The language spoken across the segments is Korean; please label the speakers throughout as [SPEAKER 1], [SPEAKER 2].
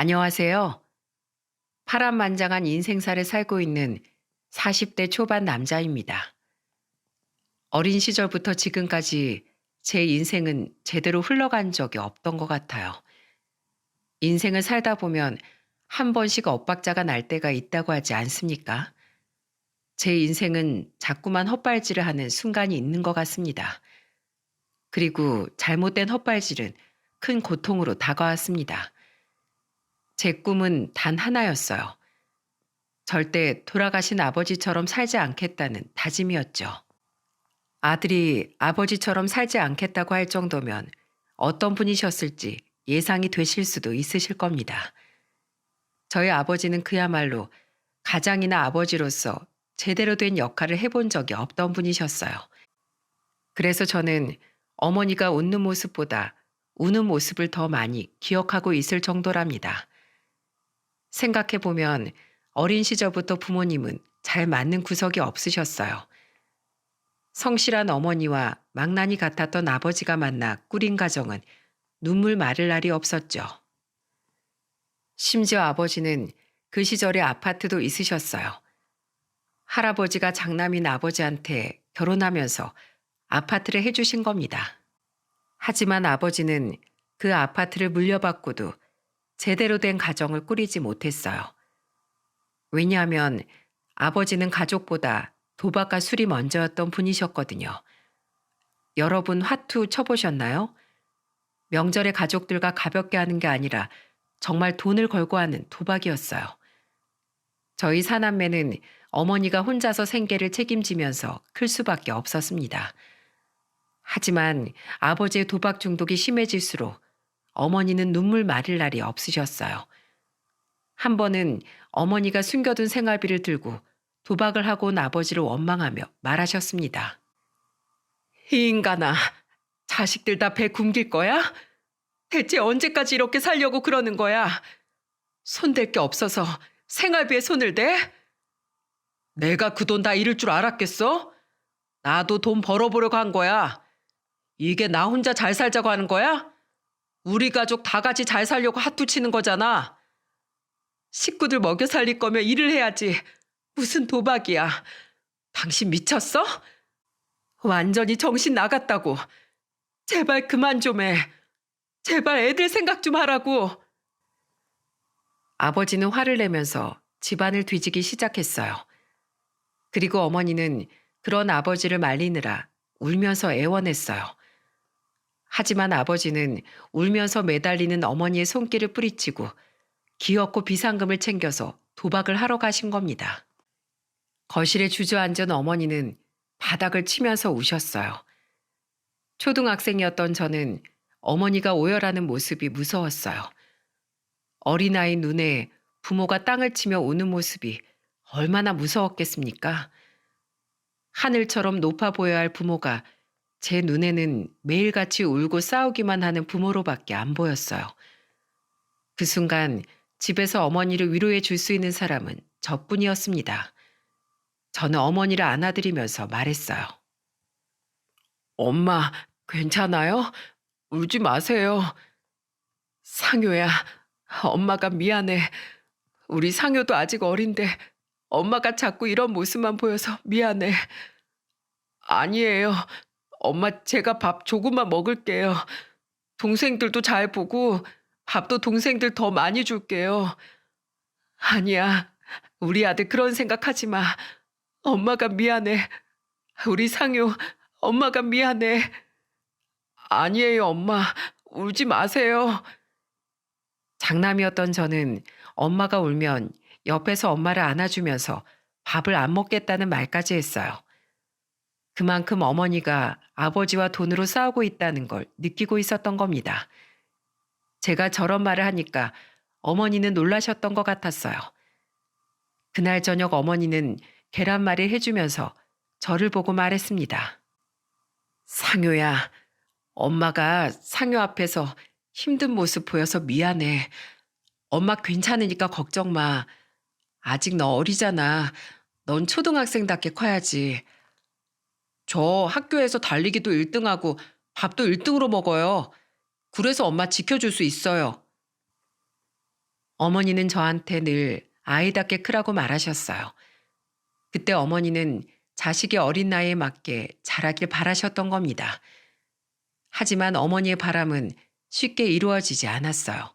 [SPEAKER 1] 안녕하세요. 파란만장한 인생사를 살고 있는 40대 초반 남자입니다. 어린 시절부터 지금까지 제 인생은 제대로 흘러간 적이 없던 것 같아요. 인생을 살다 보면 한 번씩 엇박자가 날 때가 있다고 하지 않습니까? 제 인생은 자꾸만 헛발질을 하는 순간이 있는 것 같습니다. 그리고 잘못된 헛발질은 큰 고통으로 다가왔습니다. 제 꿈은 단 하나였어요. 절대 돌아가신 아버지처럼 살지 않겠다는 다짐이었죠. 아들이 아버지처럼 살지 않겠다고 할 정도면 어떤 분이셨을지 예상이 되실 수도 있으실 겁니다. 저희 아버지는 그야말로 가장이나 아버지로서 제대로 된 역할을 해본 적이 없던 분이셨어요. 그래서 저는 어머니가 웃는 모습보다 우는 모습을 더 많이 기억하고 있을 정도랍니다. 생각해보면 어린 시절부터 부모님은 잘 맞는 구석이 없으셨어요. 성실한 어머니와 망나니 같았던 아버지가 만나 꾸린 가정은 눈물 마를 날이 없었죠. 심지어 아버지는 그 시절에 아파트도 있으셨어요. 할아버지가 장남인 아버지한테 결혼하면서 아파트를 해주신 겁니다. 하지만 아버지는 그 아파트를 물려받고도 제대로 된 가정을 꾸리지 못했어요. 왜냐하면 아버지는 가족보다 도박과 술이 먼저였던 분이셨거든요. 여러분 화투 쳐보셨나요? 명절에 가족들과 가볍게 하는 게 아니라 정말 돈을 걸고 하는 도박이었어요. 저희 사남매는 어머니가 혼자서 생계를 책임지면서 클 수밖에 없었습니다. 하지만 아버지의 도박 중독이 심해질수록 어머니는 눈물 마를 날이 없으셨어요. 한 번은 어머니가 숨겨둔 생활비를 들고 도박을 하고 온 아버지를 원망하며 말하셨습니다. 이 인간아, 자식들 다 배 굶길 거야? 대체 언제까지 이렇게 살려고 그러는 거야? 손댈 게 없어서 생활비에 손을 대? 내가 그 돈 다 잃을 줄 알았겠어? 나도 돈 벌어보려고 한 거야. 이게 나 혼자 잘 살자고 하는 거야? 우리 가족 다 같이 잘 살려고 핫투 치는 거잖아. 식구들 먹여 살릴 거면 일을 해야지. 무슨 도박이야. 당신 미쳤어? 완전히 정신 나갔다고. 제발 그만 좀 해. 제발 애들 생각 좀 하라고. 아버지는 화를 내면서 집안을 뒤지기 시작했어요. 그리고 어머니는 그런 아버지를 말리느라 울면서 애원했어요. 하지만 아버지는 울면서 매달리는 어머니의 손길을 뿌리치고 기어코 비상금을 챙겨서 도박을 하러 가신 겁니다. 거실에 주저앉은 어머니는 바닥을 치면서 우셨어요. 초등학생이었던 저는 어머니가 오열하는 모습이 무서웠어요. 어린아이 눈에 부모가 땅을 치며 우는 모습이 얼마나 무서웠겠습니까? 하늘처럼 높아 보여야 할 부모가 제 눈에는 매일같이 울고 싸우기만 하는 부모로밖에 안 보였어요. 그 순간 집에서 어머니를 위로해 줄 수 있는 사람은 저뿐이었습니다. 저는 어머니를 안아드리면서 말했어요. 엄마, 괜찮아요? 울지 마세요. 상효야, 엄마가 미안해. 우리 상효도 아직 어린데 엄마가 자꾸 이런 모습만 보여서 미안해. 아니에요. 엄마 제가 밥 조금만 먹을게요. 동생들도 잘 보고 밥도 동생들 더 많이 줄게요. 아니야. 우리 아들 그런 생각하지 마. 엄마가 미안해. 우리 상효, 엄마가 미안해. 아니에요, 엄마. 울지 마세요. 장남이었던 저는 엄마가 울면 옆에서 엄마를 안아주면서 밥을 안 먹겠다는 말까지 했어요. 그만큼 어머니가 아버지와 돈으로 싸우고 있다는 걸 느끼고 있었던 겁니다. 제가 저런 말을 하니까 어머니는 놀라셨던 것 같았어요. 그날 저녁 어머니는 계란말이를 해주면서 저를 보고 말했습니다. 상효야, 엄마가 상효 앞에서 힘든 모습 보여서 미안해. 엄마 괜찮으니까 걱정 마. 아직 너 어리잖아. 넌 초등학생답게 커야지. 저 학교에서 달리기도 1등하고 밥도 1등으로 먹어요. 그래서 엄마 지켜줄 수 있어요. 어머니는 저한테 늘 아이답게 크라고 말하셨어요. 그때 어머니는 자식이 어린 나이에 맞게 자라길 바라셨던 겁니다. 하지만 어머니의 바람은 쉽게 이루어지지 않았어요.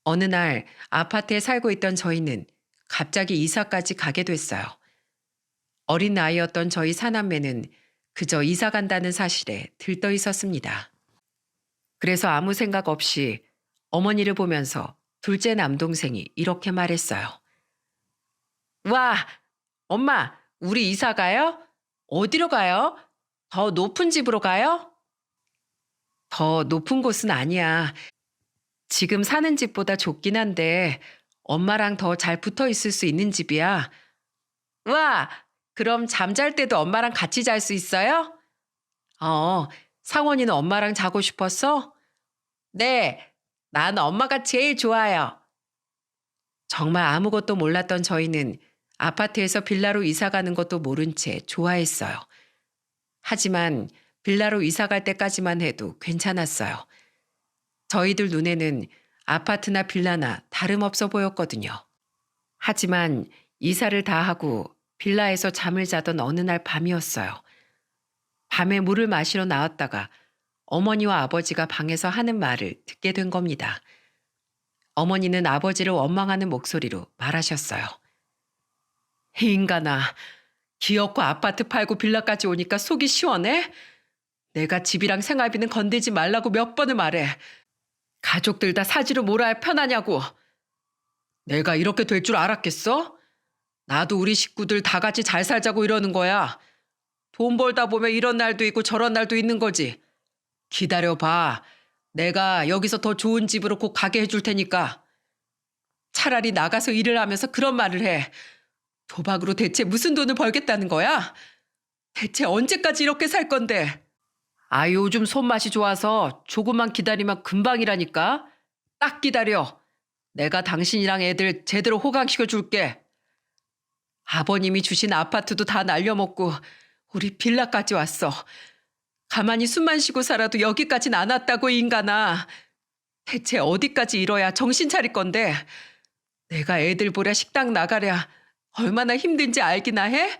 [SPEAKER 1] 어느 날 아파트에 살고 있던 저희는 갑자기 이사까지 가게 됐어요. 어린 나이였던 저희 사남매는 그저 이사 간다는 사실에 들떠 있었습니다. 그래서 아무 생각 없이 어머니를 보면서 둘째 남동생이 이렇게 말했어요. 와, 엄마, 우리 이사 가요? 어디로 가요? 더 높은 집으로 가요? 더 높은 곳은 아니야. 지금 사는 집보다 좁긴 한데 엄마랑 더 잘 붙어 있을 수 있는 집이야. 와, 그럼 잠잘 때도 엄마랑 같이 잘 수 있어요? 어, 상원이는 엄마랑 자고 싶었어? 네, 난 엄마가 제일 좋아요. 정말 아무것도 몰랐던 저희는 아파트에서 빌라로 이사 가는 것도 모른 채 좋아했어요. 하지만 빌라로 이사 갈 때까지만 해도 괜찮았어요. 저희들 눈에는 아파트나 빌라나 다름없어 보였거든요. 하지만 이사를 다 하고 빌라에서 잠을 자던 어느 날 밤이었어요. 밤에 물을 마시러 나왔다가 어머니와 아버지가 방에서 하는 말을 듣게 된 겁니다. 어머니는 아버지를 원망하는 목소리로 말하셨어요. 이 인간아, 기어코 아파트 팔고 빌라까지 오니까 속이 시원해? 내가 집이랑 생활비는 건들지 말라고 몇 번을 말해. 가족들 다 사지로 몰아야 편하냐고. 내가 이렇게 될 줄 알았겠어? 나도 우리 식구들 다 같이 잘 살자고 이러는 거야. 돈 벌다 보면 이런 날도 있고 저런 날도 있는 거지. 기다려봐. 내가 여기서 더 좋은 집으로 꼭 가게 해줄 테니까. 차라리 나가서 일을 하면서 그런 말을 해. 도박으로 대체 무슨 돈을 벌겠다는 거야? 대체 언제까지 이렇게 살 건데? 아, 요즘 손맛이 좋아서 조금만 기다리면 금방이라니까. 딱 기다려. 내가 당신이랑 애들 제대로 호강시켜 줄게. 아버님이 주신 아파트도 다 날려먹고 우리 빌라까지 왔어. 가만히 숨만 쉬고 살아도 여기까진 안 왔다고, 이 인간아. 대체 어디까지 이뤄야 정신 차릴 건데. 내가 애들 보랴 식당 나가랴 얼마나 힘든지 알기나 해?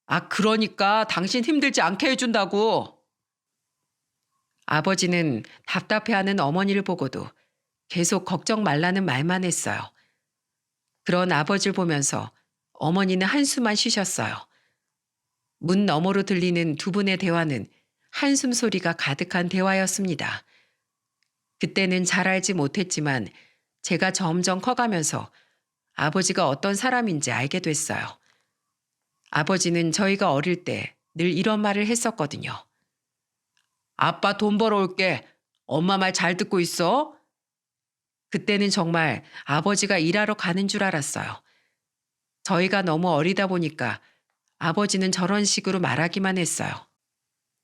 [SPEAKER 1] 아, 그러니까 당신 힘들지 않게 해준다고. 아버지는 답답해하는 어머니를 보고도 계속 걱정 말라는 말만 했어요. 그런 아버지를 보면서 어머니는 한숨만 쉬셨어요. 문 너머로 들리는 두 분의 대화는 한숨 소리가 가득한 대화였습니다. 그때는 잘 알지 못했지만 제가 점점 커가면서 아버지가 어떤 사람인지 알게 됐어요. 아버지는 저희가 어릴 때 늘 이런 말을 했었거든요. 아빠 돈 벌어올게. 엄마 말 잘 듣고 있어. 그때는 정말 아버지가 일하러 가는 줄 알았어요. 저희가 너무 어리다 보니까 아버지는 저런 식으로 말하기만 했어요.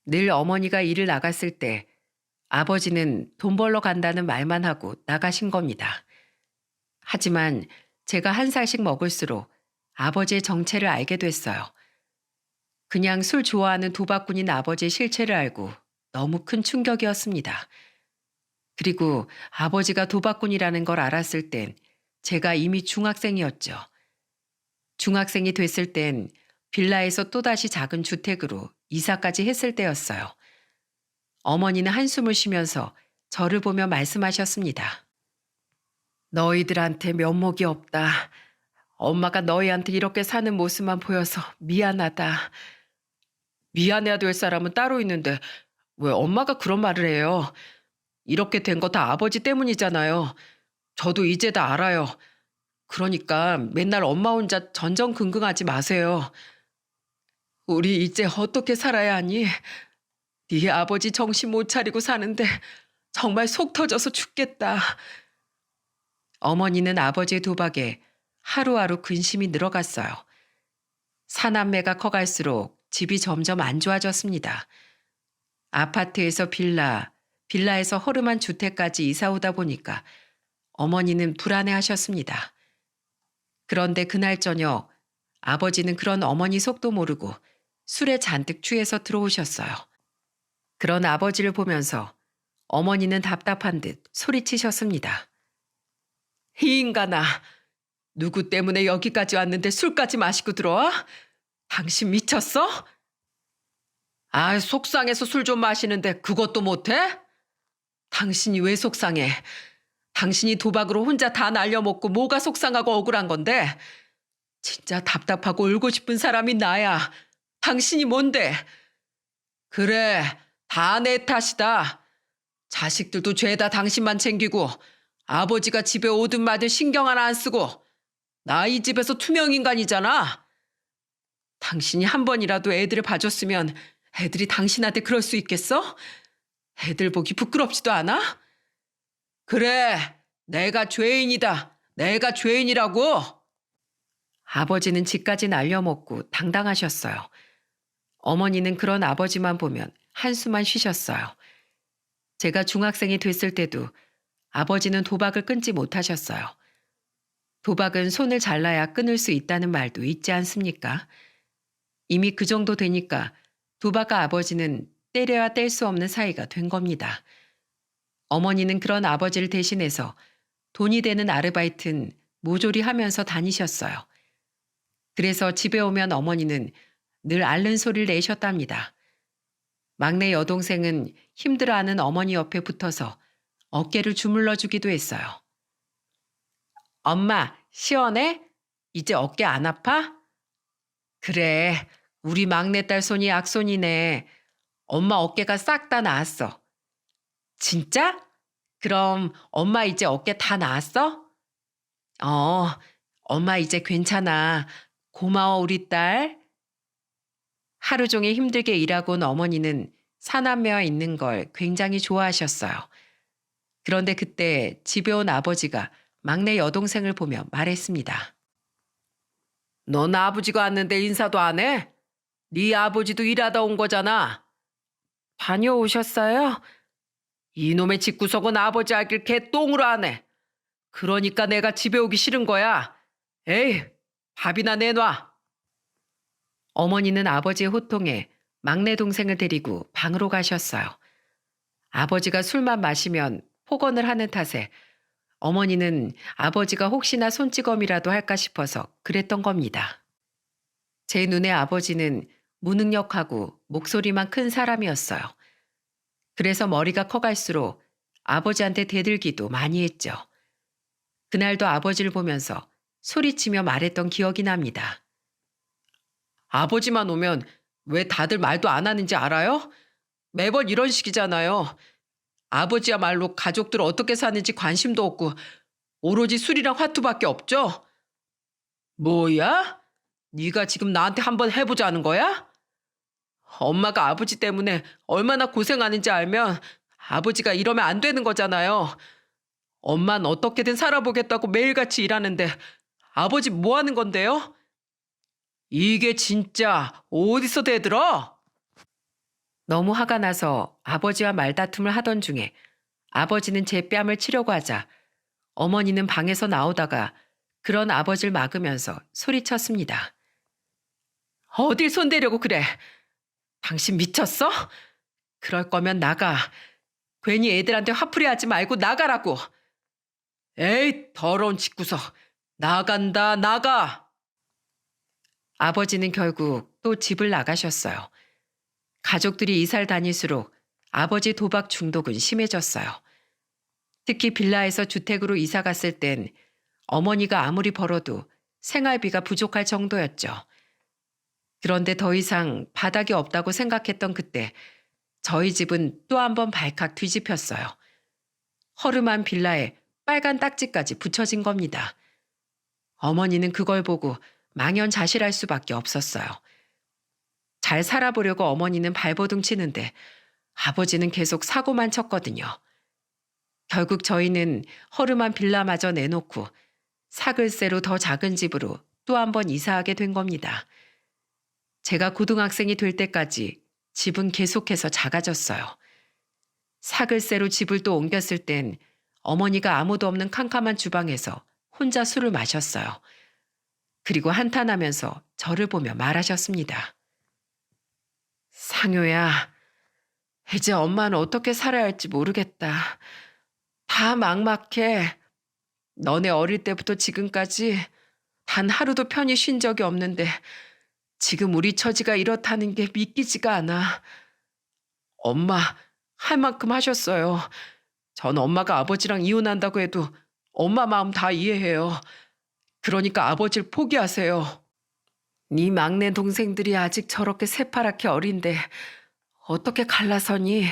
[SPEAKER 1] 늘 어머니가 일을 나갔을 때 아버지는 돈 벌러 간다는 말만 하고 나가신 겁니다. 하지만 제가 한 살씩 먹을수록 아버지의 정체를 알게 됐어요. 그냥 술 좋아하는 도박꾼인 아버지의 실체를 알고 너무 큰 충격이었습니다. 그리고 아버지가 도박꾼이라는 걸 알았을 땐 제가 이미 중학생이었죠. 중학생이 됐을 땐 빌라에서 또다시 작은 주택으로 이사까지 했을 때였어요. 어머니는 한숨을 쉬면서 저를 보며 말씀하셨습니다. 너희들한테 면목이 없다. 엄마가 너희한테 이렇게 사는 모습만 보여서 미안하다. 미안해야 될 사람은 따로 있는데 왜 엄마가 그런 말을 해요? 이렇게 된 거 다 아버지 때문이잖아요. 저도 이제 다 알아요. 그러니까 맨날 엄마 혼자 전전긍긍하지 마세요. 우리 이제 어떻게 살아야 하니? 네 아버지 정신 못 차리고 사는데 정말 속 터져서 죽겠다. 어머니는 아버지의 도박에 하루하루 근심이 늘어갔어요. 사남매가 커갈수록 집이 점점 안 좋아졌습니다. 아파트에서 빌라, 빌라에서 허름한 주택까지 이사 오다 보니까 어머니는 불안해하셨습니다. 그런데 그날 저녁 아버지는 그런 어머니 속도 모르고 술에 잔뜩 취해서 들어오셨어요. 그런 아버지를 보면서 어머니는 답답한 듯 소리치셨습니다. 이 인간아, 누구 때문에 여기까지 왔는데 술까지 마시고 들어와? 당신 미쳤어? 아, 속상해서 술 좀 마시는데 그것도 못해? 당신이 왜 속상해? 당신이 도박으로 혼자 다 날려먹고 뭐가 속상하고 억울한 건데? 진짜 답답하고 울고 싶은 사람이 나야. 당신이 뭔데? 그래, 다 내 탓이다. 자식들도 죄다 당신만 챙기고 아버지가 집에 오든 말든 신경 하나 안 쓰고 나 이 집에서 투명인간이잖아. 당신이 한 번이라도 애들을 봐줬으면 애들이 당신한테 그럴 수 있겠어? 애들 보기 부끄럽지도 않아? 그래, 내가 죄인이다. 내가 죄인이라고. 아버지는 집까지 날려먹고 당당하셨어요. 어머니는 그런 아버지만 보면 한숨만 쉬셨어요. 제가 중학생이 됐을 때도 아버지는 도박을 끊지 못하셨어요. 도박은 손을 잘라야 끊을 수 있다는 말도 있지 않습니까? 이미 그 정도 되니까 도박과 아버지는 때려야 뗄 수 없는 사이가 된 겁니다. 어머니는 그런 아버지를 대신해서 돈이 되는 아르바이트는 모조리 하면서 다니셨어요. 그래서 집에 오면 어머니는 늘 앓는 소리를 내셨답니다. 막내 여동생은 힘들어하는 어머니 옆에 붙어서 어깨를 주물러 주기도 했어요. 엄마, 시원해? 이제 어깨 안 아파? 그래, 우리 막내딸 손이 악손이네. 엄마 어깨가 싹 다 나았어. 진짜? 그럼 엄마 이제 어깨 다 나았어? 어, 엄마 이제 괜찮아. 고마워, 우리 딸. 하루 종일 힘들게 일하고 온 어머니는 사남매와 있는 걸 굉장히 좋아하셨어요. 그런데 그때 집에 온 아버지가 막내 여동생을 보며 말했습니다. 넌 아버지가 왔는데 인사도 안 해? 네 아버지도 일하다 온 거잖아. 다녀오셨어요? 이놈의 집구석은 아버지 알길 개똥으로 안 해. 그러니까 내가 집에 오기 싫은 거야. 에이, 밥이나 내놔. 어머니는 아버지의 호통에 막내 동생을 데리고 방으로 가셨어요. 아버지가 술만 마시면 폭언을 하는 탓에 어머니는 아버지가 혹시나 손찌검이라도 할까 싶어서 그랬던 겁니다. 제 눈에 아버지는 무능력하고 목소리만 큰 사람이었어요. 그래서 머리가 커갈수록 아버지한테 대들기도 많이 했죠. 그날도 아버지를 보면서 소리치며 말했던 기억이 납니다. 아버지만 오면 왜 다들 말도 안 하는지 알아요? 매번 이런 식이잖아요. 아버지야말로 가족들 어떻게 사는지 관심도 없고 오로지 술이랑 화투밖에 없죠? 뭐야? 네가 지금 나한테 한번 해보자는 거야? 엄마가 아버지 때문에 얼마나 고생하는지 알면 아버지가 이러면 안 되는 거잖아요. 엄만 어떻게든 살아보겠다고 매일같이 일하는데 아버지 뭐 하는 건데요? 이게 진짜 어디서 대들어? 너무 화가 나서 아버지와 말다툼을 하던 중에 아버지는 제 뺨을 치려고 하자 어머니는 방에서 나오다가 그런 아버지를 막으면서 소리쳤습니다. 어딜 손대려고 그래? 당신 미쳤어? 그럴 거면 나가. 괜히 애들한테 화풀이 하지 말고 나가라고. 에이, 더러운 집구석. 나간다, 나가. 아버지는 결국 또 집을 나가셨어요. 가족들이 이사를 다닐수록 아버지 도박 중독은 심해졌어요. 특히 빌라에서 주택으로 이사 갔을 땐 어머니가 아무리 벌어도 생활비가 부족할 정도였죠. 그런데 더 이상 바닥이 없다고 생각했던 그때 저희 집은 또 한 번 발칵 뒤집혔어요. 허름한 빌라에 빨간 딱지까지 붙여진 겁니다. 어머니는 그걸 보고 망연자실할 수밖에 없었어요. 잘 살아보려고 어머니는 발버둥 치는데 아버지는 계속 사고만 쳤거든요. 결국 저희는 허름한 빌라마저 내놓고 사글세로 더 작은 집으로 또 한 번 이사하게 된 겁니다. 제가 고등학생이 될 때까지 집은 계속해서 작아졌어요. 사글세로 집을 또 옮겼을 땐 어머니가 아무도 없는 캄캄한 주방에서 혼자 술을 마셨어요. 그리고 한탄하면서 저를 보며 말하셨습니다. 상효야, 이제 엄마는 어떻게 살아야 할지 모르겠다. 다 막막해. 너네 어릴 때부터 지금까지 단 하루도 편히 쉰 적이 없는데 지금 우리 처지가 이렇다는 게 믿기지가 않아. 엄마, 할 만큼 하셨어요. 전 엄마가 아버지랑 이혼한다고 해도 엄마 마음 다 이해해요. 그러니까 아버지를 포기하세요. 네 막내 동생들이 아직 저렇게 새파랗게 어린데 어떻게 갈라서니?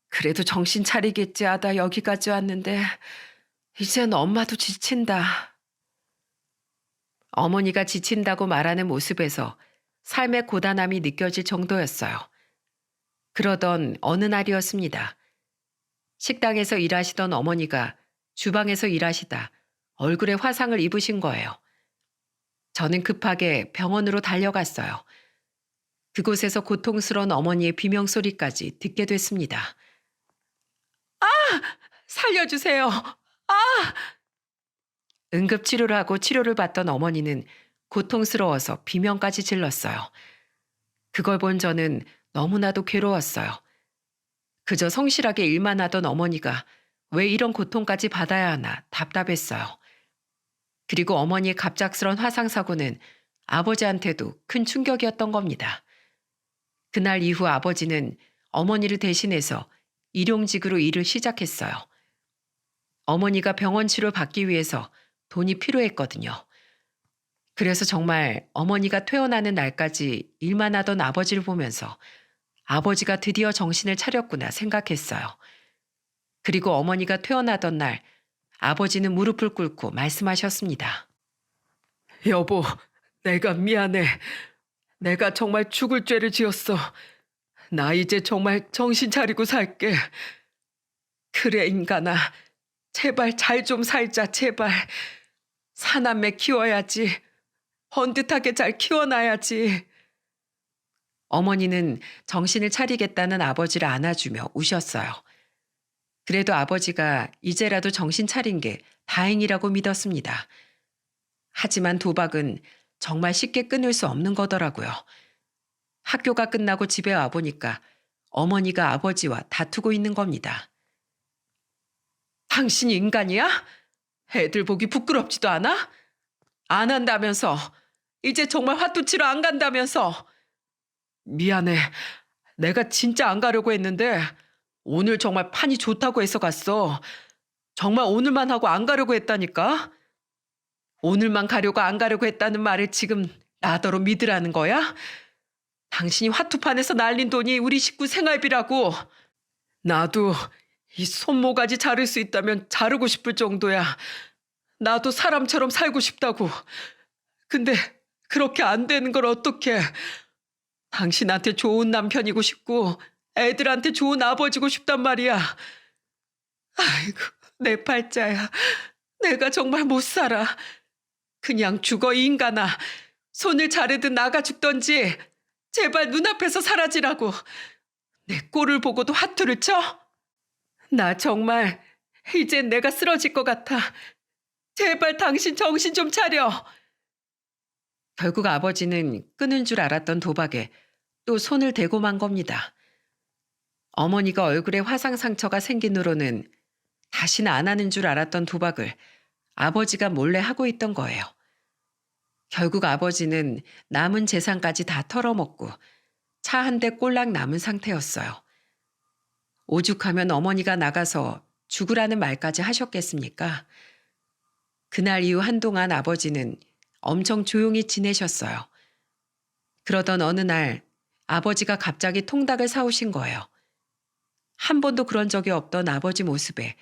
[SPEAKER 1] 그래도 정신 차리겠지 하다 여기까지 왔는데 이젠 엄마도 지친다. 어머니가 지친다고 말하는 모습에서 삶의 고단함이 느껴질 정도였어요. 그러던 어느 날이었습니다. 식당에서 일하시던 어머니가 주방에서 일하시다 얼굴에 화상을 입으신 거예요. 저는 급하게 병원으로 달려갔어요. 그곳에서 고통스러운 어머니의 비명소리까지 듣게 됐습니다. 살려주세요. 응급치료를 하고 치료를 받던 어머니는 고통스러워서 비명까지 질렀어요. 그걸 본 저는 너무나도 괴로웠어요. 그저 성실하게 일만 하던 어머니가 왜 이런 고통까지 받아야 하나 답답했어요. 그리고 어머니의 갑작스런 화상사고는 아버지한테도 큰 충격이었던 겁니다. 그날 이후 아버지는 어머니를 대신해서 일용직으로 일을 시작했어요. 어머니가 병원 치료 받기 위해서 돈이 필요했거든요. 그래서 정말 어머니가 퇴원하는 날까지 일만 하던 아버지를 보면서 아버지가 드디어 정신을 차렸구나 생각했어요. 그리고 어머니가 퇴원하던 날 아버지는 무릎을 꿇고 말씀하셨습니다. 여보, 내가 미안해. 내가 정말 죽을 죄를 지었어. 나 이제 정말 정신 차리고 살게. 그래, 인간아. 제발 잘 좀 살자, 제발. 사남매 키워야지. 번듯하게 잘 키워놔야지. 어머니는 정신을 차리겠다는 아버지를 안아주며 우셨어요. 그래도 아버지가 이제라도 정신 차린 게 다행이라고 믿었습니다. 하지만 도박은 정말 쉽게 끊을 수 없는 거더라고요. 학교가 끝나고 집에 와보니까 어머니가 아버지와 다투고 있는 겁니다. 당신이 인간이야? 애들 보기 부끄럽지도 않아? 안 한다면서. 이제 정말 화투치러 안 간다면서. 미안해. 내가 진짜 안 가려고 했는데 오늘 정말 판이 좋다고 해서 갔어. 정말 오늘만 하고 안 가려고 했다니까. 오늘만 가려고 안 가려고 했다는 말을 지금 나더러 믿으라는 거야? 당신이 화투판에서 날린 돈이 우리 식구 생활비라고. 나도 이 손모가지 자를 수 있다면 자르고 싶을 정도야. 나도 사람처럼 살고 싶다고. 근데 그렇게 안 되는 걸 어떡해. 당신한테 좋은 남편이고 싶고 애들한테 좋은 아버지고 싶단 말이야. 아이고, 내 팔자야. 내가 정말 못 살아. 그냥 죽어, 이 인간아. 손을 자르든 나가 죽던지 제발 눈앞에서 사라지라고. 내 꼴을 보고도 화투를 쳐? 나 정말 이젠 내가 쓰러질 것 같아. 제발 당신 정신 좀 차려. 결국 아버지는 끊은 줄 알았던 도박에 또 손을 대고 만 겁니다. 어머니가 얼굴에 화상 상처가 생긴 후로는 다시는 안 하는 줄 알았던 도박을 아버지가 몰래 하고 있던 거예요. 결국 아버지는 남은 재산까지 다 털어먹고 차 한 대 꼴랑 남은 상태였어요. 오죽하면 어머니가 나가서 죽으라는 말까지 하셨겠습니까? 그날 이후 한동안 아버지는 엄청 조용히 지내셨어요. 그러던 어느 날 아버지가 갑자기 통닭을 사오신 거예요. 한 번도 그런 적이 없던 아버지 모습에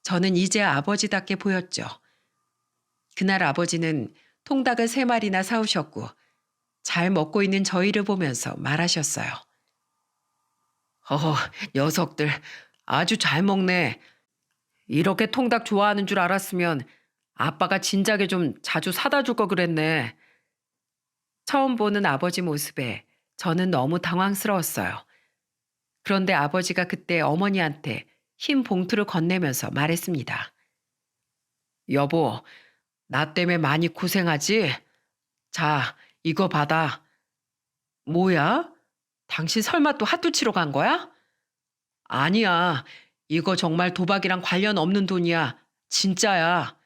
[SPEAKER 1] 저는 이제야 아버지답게 보였죠. 그날 아버지는 통닭을 3마리나 사오셨고 잘 먹고 있는 저희를 보면서 말하셨어요. 녀석들 아주 잘 먹네. 이렇게 통닭 좋아하는 줄 알았으면 아빠가 진작에 좀 자주 사다 줄 거 그랬네. 처음 보는 아버지 모습에 저는 너무 당황스러웠어요. 그런데 아버지가 그때 어머니한테 흰 봉투를 건네면서 말했습니다. 여보, 나 때문에 많이 고생하지? 자, 이거 받아. 뭐야? 당신 설마 또 핫도 치러 간 거야? 아니야. 이거 정말 도박이랑 관련 없는 돈이야. 진짜야.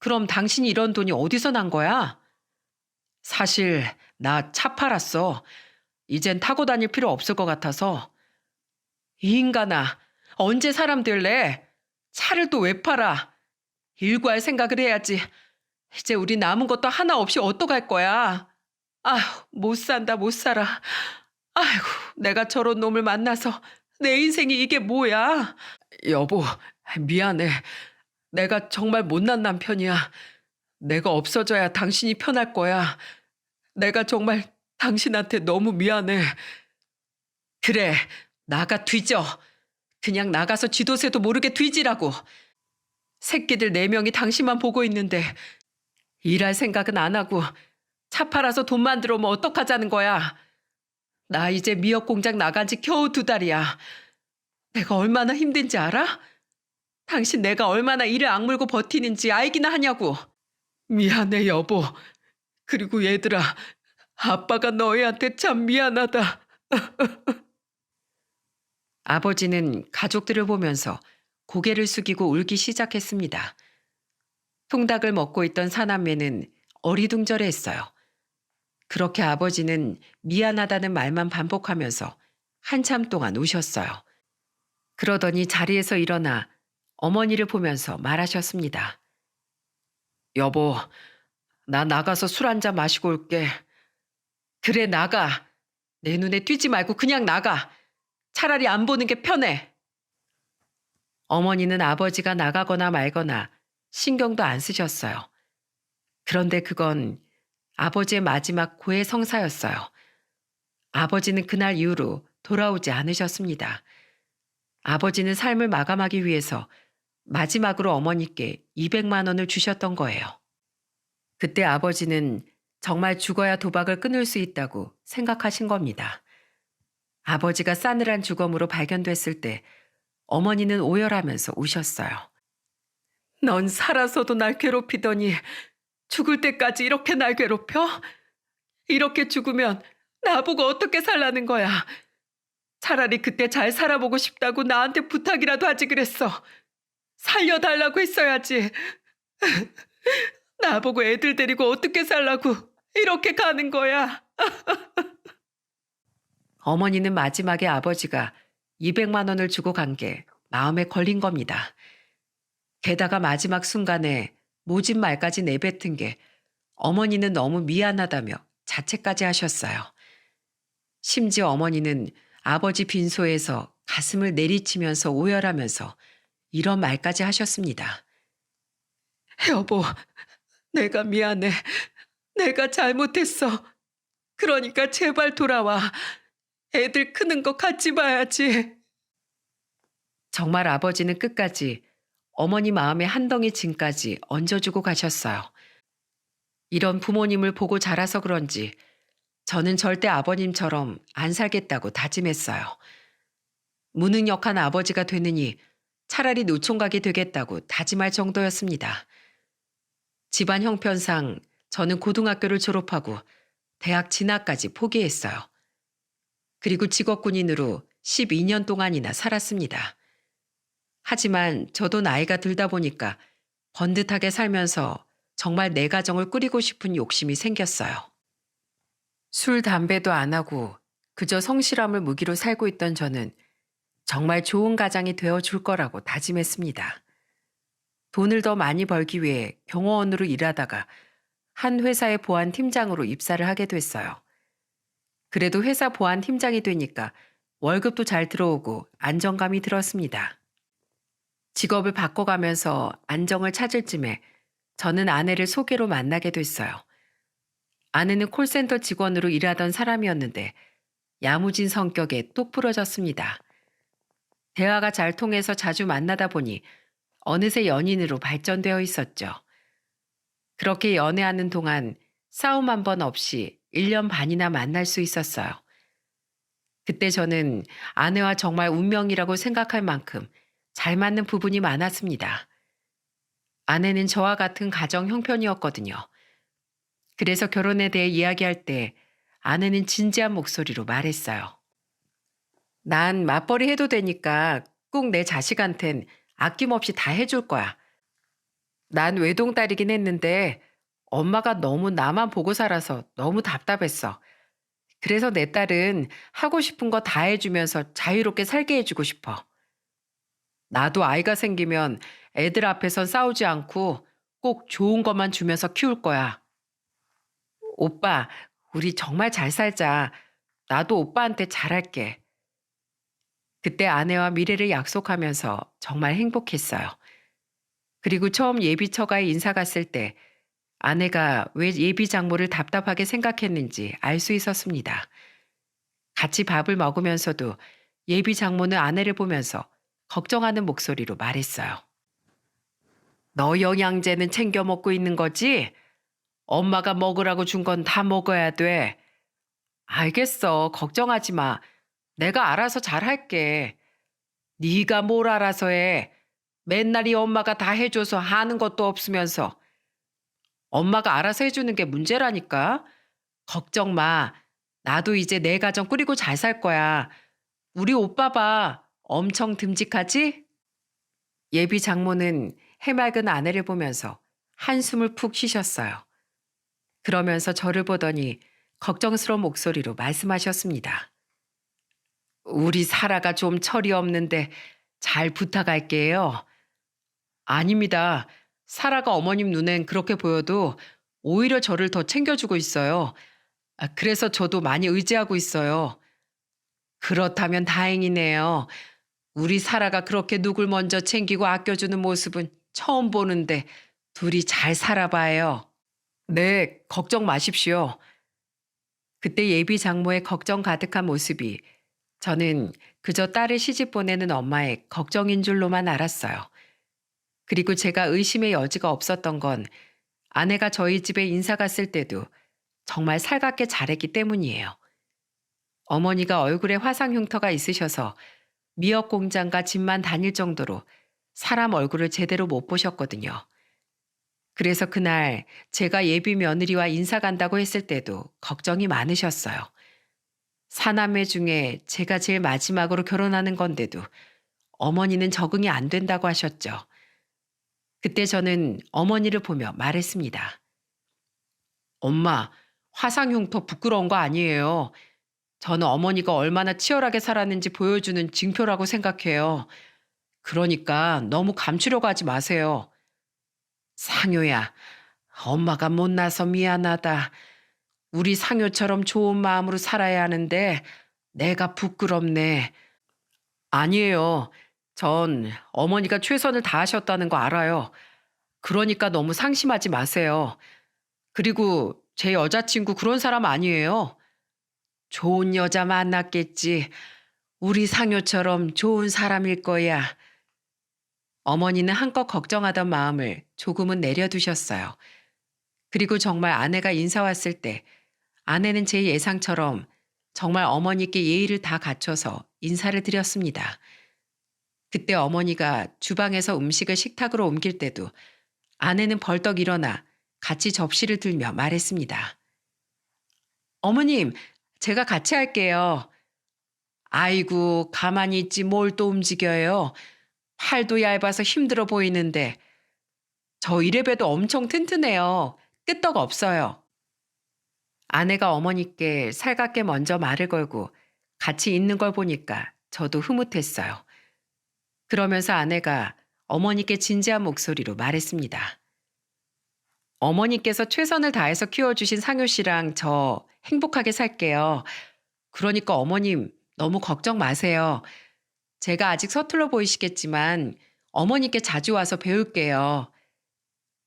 [SPEAKER 1] 그럼 당신이 이런 돈이 어디서 난 거야? 사실 나 차 팔았어. 이젠 타고 다닐 필요 없을 것 같아서. 이 인간아, 언제 사람 될래? 차를 또 왜 팔아? 일구할 생각을 해야지. 이제 우리 남은 것도 하나 없이 어떡할 거야? 아휴, 못 산다, 못 살아. 아이고, 내가 저런 놈을 만나서 내 인생이 이게 뭐야? 여보, 미안해. 내가 정말 못난 남편이야. 내가 없어져야 당신이 편할 거야. 내가 정말 당신한테 너무 미안해. 그래, 나가 뒤져. 그냥 나가서 쥐도새도 모르게 뒤지라고. 새끼들 4명이 당신만 보고 있는데 일할 생각은 안 하고 차 팔아서 돈 만들어 오면 어떡하자는 거야. 나 이제 미역 공장 나간 지 겨우 2달이야. 내가 얼마나 힘든지 알아? 당신 내가 얼마나 이를 악물고 버티는지 알기나 하냐고. 미안해 여보. 그리고 얘들아, 아빠가 너희한테 참 미안하다. 아버지는 가족들을 보면서 고개를 숙이고 울기 시작했습니다. 통닭을 먹고 있던 사남매는 어리둥절해했어요. 그렇게 아버지는 미안하다는 말만 반복하면서 한참 동안 우셨어요. 그러더니 자리에서 일어나 어머니를 보면서 말하셨습니다. 여보, 나 나가서 술 한잔 마시고 올게. 그래, 나가. 내 눈에 띄지 말고 그냥 나가. 차라리 안 보는 게 편해. 어머니는 아버지가 나가거나 말거나 신경도 안 쓰셨어요. 그런데 그건 아버지의 마지막 고해 성사였어요. 아버지는 그날 이후로 돌아오지 않으셨습니다. 아버지는 삶을 마감하기 위해서 마지막으로 어머니께 200만 원을 주셨던 거예요. 그때 아버지는 정말 죽어야 도박을 끊을 수 있다고 생각하신 겁니다. 아버지가 싸늘한 주검으로 발견됐을 때 어머니는 오열하면서 우셨어요. 넌 살아서도 날 괴롭히더니 죽을 때까지 이렇게 날 괴롭혀? 이렇게 죽으면 나보고 어떻게 살라는 거야? 차라리 그때 잘 살아보고 싶다고 나한테 부탁이라도 하지 그랬어. 살려달라고 했어야지. 나보고 애들 데리고 어떻게 살라고 이렇게 가는 거야. 어머니는 마지막에 아버지가 200만 원을 주고 간 게 마음에 걸린 겁니다. 게다가 마지막 순간에 모진 말까지 내뱉은 게 어머니는 너무 미안하다며 자책까지 하셨어요. 심지어 어머니는 아버지 빈소에서 가슴을 내리치면서 오열하면서 이런 말까지 하셨습니다. 여보, 내가 미안해. 내가 잘못했어. 그러니까 제발 돌아와. 애들 크는 거 같이 봐야지. 정말 아버지는 끝까지 어머니 마음에 한 덩이 짐까지 얹어주고 가셨어요. 이런 부모님을 보고 자라서 그런지 저는 절대 아버님처럼 안 살겠다고 다짐했어요. 무능력한 아버지가 되느니 차라리 노총각이 되겠다고 다짐할 정도였습니다. 집안 형편상 저는 고등학교를 졸업하고 대학 진학까지 포기했어요. 그리고 직업군인으로 12년 동안이나 살았습니다. 하지만 저도 나이가 들다 보니까 번듯하게 살면서 정말 내 가정을 꾸리고 싶은 욕심이 생겼어요. 술, 담배도 안 하고 그저 성실함을 무기로 살고 있던 저는 정말 좋은 가장이 되어줄 거라고 다짐했습니다. 돈을 더 많이 벌기 위해 경호원으로 일하다가 한 회사의 보안 팀장으로 입사를 하게 됐어요. 그래도 회사 보안 팀장이 되니까 월급도 잘 들어오고 안정감이 들었습니다. 직업을 바꿔가면서 안정을 찾을 쯤에 저는 아내를 소개로 만나게 됐어요. 아내는 콜센터 직원으로 일하던 사람이었는데 야무진 성격에 똑 부러졌습니다. 대화가 잘 통해서 자주 만나다 보니 어느새 연인으로 발전되어 있었죠. 그렇게 연애하는 동안 싸움 한 번 없이 1년 반이나 만날 수 있었어요. 그때 저는 아내와 정말 운명이라고 생각할 만큼 잘 맞는 부분이 많았습니다. 아내는 저와 같은 가정 형편이었거든요. 그래서 결혼에 대해 이야기할 때 아내는 진지한 목소리로 말했어요. 난 맞벌이 해도 되니까 꼭 내 자식한텐 아낌없이 다 해줄 거야. 난 외동딸이긴 했는데 엄마가 너무 나만 보고 살아서 너무 답답했어. 그래서 내 딸은 하고 싶은 거 다 해주면서 자유롭게 살게 해주고 싶어. 나도 아이가 생기면 애들 앞에선 싸우지 않고 꼭 좋은 것만 주면서 키울 거야. 오빠, 우리 정말 잘 살자. 나도 오빠한테 잘할게. 그때 아내와 미래를 약속하면서 정말 행복했어요. 그리고 처음 예비 처가에 인사 갔을 때 아내가 왜 예비 장모를 답답하게 생각했는지 알 수 있었습니다. 같이 밥을 먹으면서도 예비 장모는 아내를 보면서 걱정하는 목소리로 말했어요. 너 영양제는 챙겨 먹고 있는 거지? 엄마가 먹으라고 준 건 다 먹어야 돼. 알겠어. 걱정하지 마. 내가 알아서 잘할게. 네가 뭘 알아서 해. 맨날 이 엄마가 다 해줘서 하는 것도 없으면서. 엄마가 알아서 해주는 게 문제라니까. 걱정 마. 나도 이제 내 가정 꾸리고 잘 살 거야. 우리 오빠 봐. 엄청 듬직하지? 예비 장모는 해맑은 아내를 보면서 한숨을 푹 쉬셨어요. 그러면서 저를 보더니 걱정스러운 목소리로 말씀하셨습니다. 우리 사라가 좀 철이 없는데 잘 부탁할게요. 아닙니다. 사라가 어머님 눈엔 그렇게 보여도 오히려 저를 더 챙겨주고 있어요. 그래서 저도 많이 의지하고 있어요. 그렇다면 다행이네요. 우리 사라가 그렇게 누굴 먼저 챙기고 아껴주는 모습은 처음 보는데 둘이 잘 살아봐요. 네, 걱정 마십시오. 그때 예비 장모의 걱정 가득한 모습이 저는 그저 딸을 시집 보내는 엄마의 걱정인 줄로만 알았어요. 그리고 제가 의심의 여지가 없었던 건 아내가 저희 집에 인사 갔을 때도 정말 살갑게 잘했기 때문이에요. 어머니가 얼굴에 화상 흉터가 있으셔서 미역 공장과 집만 다닐 정도로 사람 얼굴을 제대로 못 보셨거든요. 그래서 그날 제가 예비 며느리와 인사 간다고 했을 때도 걱정이 많으셨어요. 사남매 중에 제가 제일 마지막으로 결혼하는 건데도 어머니는 적응이 안 된다고 하셨죠. 그때 저는 어머니를 보며 말했습니다. 엄마, 화상 흉터 부끄러운 거 아니에요. 저는 어머니가 얼마나 치열하게 살았는지 보여주는 징표라고 생각해요. 그러니까 너무 감추려고 하지 마세요. 상효야, 엄마가 못나서 미안하다. 우리 상효처럼 좋은 마음으로 살아야 하는데 내가 부끄럽네. 아니에요. 전 어머니가 최선을 다하셨다는 거 알아요. 그러니까 너무 상심하지 마세요. 그리고 제 여자친구 그런 사람 아니에요. 좋은 여자 만났겠지. 우리 상효처럼 좋은 사람일 거야. 어머니는 한껏 걱정하던 마음을 조금은 내려두셨어요. 그리고 정말 아내가 인사 왔을 때 아내는 제 예상처럼 정말 어머니께 예의를 다 갖춰서 인사를 드렸습니다. 그때 어머니가 주방에서 음식을 식탁으로 옮길 때도 아내는 벌떡 일어나 같이 접시를 들며 말했습니다. 어머님, 제가 같이 할게요. 아이고, 가만히 있지 뭘 또 움직여요. 팔도 얇아서 힘들어 보이는데. 저 이래봬도 엄청 튼튼해요. 끄떡 없어요. 아내가 어머니께 살갑게 먼저 말을 걸고 같이 있는 걸 보니까 저도 흐뭇했어요. 그러면서 아내가 어머니께 진지한 목소리로 말했습니다. 어머니께서 최선을 다해서 키워주신 상효 씨랑 저 행복하게 살게요. 그러니까 어머님 너무 걱정 마세요. 제가 아직 서툴러 보이시겠지만 어머니께 자주 와서 배울게요.